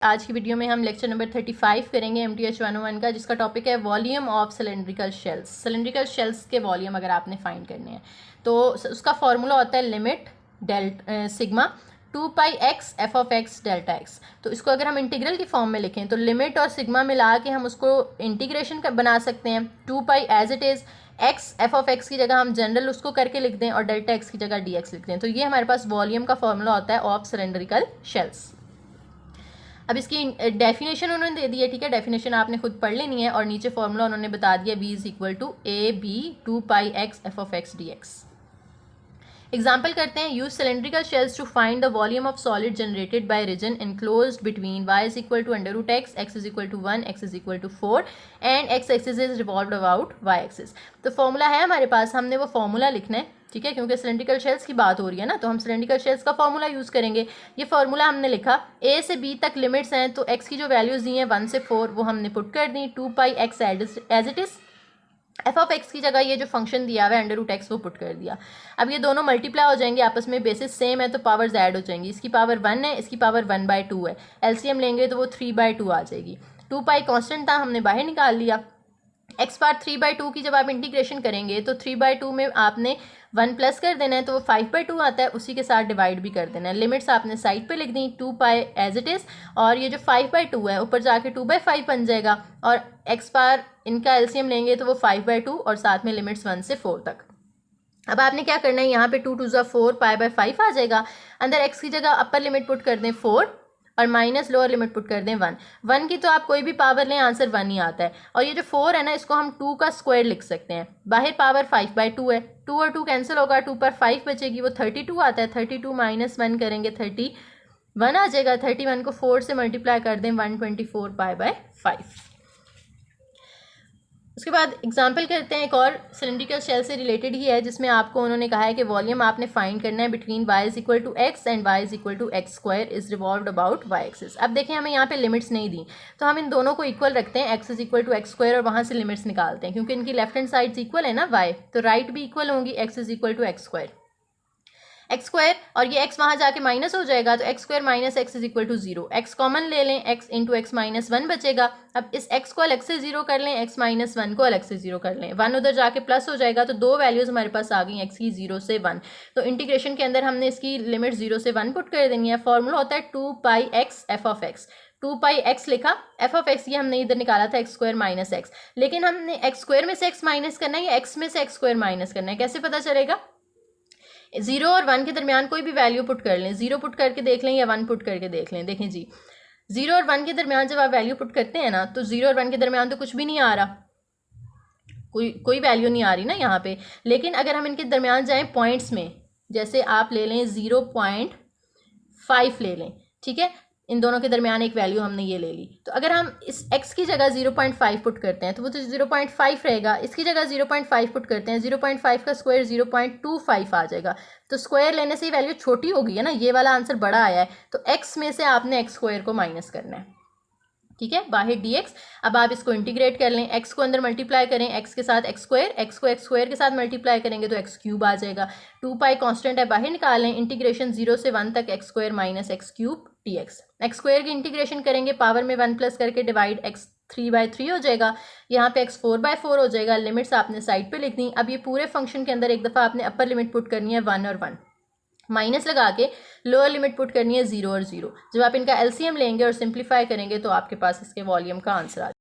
आज की वीडियो में हम लेक्चर नंबर 35 करेंगे MTH 101 का, जिसका टॉपिक है volume of cylindrical shells. Cylindrical shells के वॉल्यूम अगर आपने फाइंड करने हैं तो उसका फॉर्मूला होता है limit sigma 2 pi x f of x delta x. तो इसको अगर हम इंटीग्रल की फॉर्म में लिखें तो लिमिट और सिग्मा मिला के हम उसको इंटीग्रेशन बना सकते हैं। 2 pi as it is, x f of x की जगह हम जनरल उसको करके लिख दें और डेल्टा एक्स की जगह डी एक्स लिख दें। तो ये हमारे पास वॉल्यूम का फॉर्मूला होता है ऑफ सिलेंड्रिकल शेल्स। अब इसकी डेफिनेशन उन्होंने दे दी है, ठीक है। डेफिनेशन आपने खुद पढ़ लेनी है और नीचे फॉर्मूला उन्होंने बता दिया v is equal to a b 2 pi x f of x d x. Example करते हैं। Use cylindrical shells to find the volume of solid generated by region enclosed between y is equal to under root x, x is equal to 1, x is equal to 4 and x axis is revolved about y axis. तो formula है हमारे पास, हमने वो formula लिखना है, ठीक है, क्योंकि सिलेंड्रिकल शेल्स की बात हो रही है ना, तो हम सिलेंड्रिकल शेल्स का फॉर्मूला यूज़ करेंगे। ये फॉर्मूला हमने लिखा, a से b तक लिमिट्स हैं, तो x की जो वैल्यूज़ दी हैं 1 से 4 वो हमने पुट कर दी। 2 pi x as it is, f of x की जगह ये जो फंक्शन दिया हुआ है अंडर रूट एक्स वो पुट कर दिया। अब ये दोनों मल्टीप्लाई हो जाएंगे आपस में, बेसिस सेम है तो पावर्स ऐड हो जाएंगी। इसकी पावर 1 है, इसकी पावर 1/2 है। एलसीएम लेंगे तो वो 3/2 आ जाएगी। 2 पाई कॉन्स्टेंट था, हमने बाहर निकाल लिया। एक्स बार 3/2 की जब आप इंटीग्रेशन करेंगे तो 3/2 में आपने 1 प्लस कर देना है तो वो 5/2 आता है, उसी के साथ डिवाइड भी कर देना है। लिमिट्स आपने साइड पे लिख दी 2 पाई एज इट इज़, और ये जो 5/2 है ऊपर जाके 2/5 बन जाएगा, और एक्स बार इनका एलसीएम लेंगे तो वो 5/2 और साथ में लिमिट्स 1 से 4 तक। अब आपने क्या करना है, यहाँ पे 2 2 4 पाई/5 आ जाएगा। अंदर एक्स की जगह अपर लिमिट पुट कर दें 4 और माइनस लोअर लिमिट पुट कर दें 1। 1 की तो आप कोई भी पावर लें आंसर 1 ही आता है। और ये जो 4 है ना, इसको हम 2 का स्क्वायर लिख सकते हैं। बाहर पावर 5/2 है, 2 और 2 कैंसिल होगा, 2 पर 5 बचेगी, वो 32 आता है। 32 माइनस 1 करेंगे 31 आ जाएगा। 31 को 4 से मल्टीप्लाई कर दें 124 पाई/5। उसके बाद एग्जाम्पल करते हैं एक और सिलेंड्रिकल शेल से रिलेटेड ही है, जिसमें आपको उन्होंने कहा है कि वॉल्यूम आपने फाइंड करना है between y is equal to x and y is equal to x square is revolved about y axis. अब देखें हमें यहाँ पे लिमिट्स नहीं दी, तो हम इन दोनों को इक्वल रखते हैं, x is equal to x square, और वहाँ से लिमिट्स निकालते हैं क्योंकि इनकी लेफ्ट हैंड साइड्स इक्वल है ना y, तो राइट भी इक्वल होंगी, x is equal to x square x square, और ये x वहाँ जाके माइनस हो जाएगा तो x square minus x is equal to 0। X common ले लें, x इंटू एक्स माइनस 1 बचेगा। अब इस x को अलग से 0 कर लें, x माइनस 1 को अलग से 0 कर लें, 1 उधर जाके प्लस हो जाएगा, तो दो वैल्यूज़ हमारे पास आ गई x की 0 से 1। तो इंटीग्रेशन के अंदर हमने इसकी लिमिट 0 से 1 पुट कर देनी है। फॉर्मूला होता है 2 pi x f of x. 2 pi x लिखा, एफ ऑफ एक्स ये हमने इधर निकाला था एक्स स्क्वायर माइनस एक्स, लेकिन हमने एक्स स्क्वायर में से एक्स माइनस करना है या एक्स में से एक्स स्क्वायर माइनस करना है, कैसे पता चलेगा? 0 और 1 के दरमियान कोई भी वैल्यू पुट कर लें, 0 पुट करके देख लें या 1 पुट करके देख लें। देखें जी, 0 और 1 के दरमियान जब आप वैल्यू पुट करते हैं ना, तो 0 और 1 के दरमियान तो कुछ भी नहीं आ रहा, कोई वैल्यू नहीं आ रही ना यहाँ पे। लेकिन अगर हम इनके दरमियान जाएं पॉइंट्स में, जैसे आप ले लें 0.5 ले लें, ठीक है, इन दोनों के दरमियान एक वैल्यू हमने ये ले ली, तो अगर हम इस x की जगह 0.5 पुट करते हैं तो वो तो 0.5 रहेगा। इसकी जगह 0.5 पुट करते हैं, 0.5 का स्क्वायर 0.25 आ जाएगा। तो स्क्वायर लेने से ही वैल्यू छोटी हो गई है ना, ये वाला आंसर बड़ा आया है, तो x में से आपने एक्स स्क्वायर को माइनस करना है, ठीक है, बाहर dx। अब आप इसको इंटीग्रेट कर लें, x को अंदर मल्टीप्लाई करें x के साथ एक्स स्क्वायर, x को एक्स स्क्वायर के साथ मल्टीप्लाई करेंगे तो x क्यूब आ जाएगा। 2 पाई कांस्टेंट है, बाहर निकाल लें, इंटीग्रेशन 0 से 1 तक x square minus x cube dx। X square की इंटीग्रेशन करेंगे, पावर में 1 प्लस करके डिवाइड, x 3/3 हो जाएगा, यहाँ पे x 4/4 हो जाएगा। लिमिट्स आपने साइड पे लिख दी। अब ये पूरे फंक्शन के अंदर एक दफ़ा आपने अपर लिमिट पुट करनी है 1 और 1, माइनस लगा के लोअर लिमिट पुट करनी है 0 और 0। जब आप इनका एलसीएम लेंगे और सिंप्लीफाई करेंगे तो आपके पास इसके वॉल्यूम का आंसर आ जाएगा।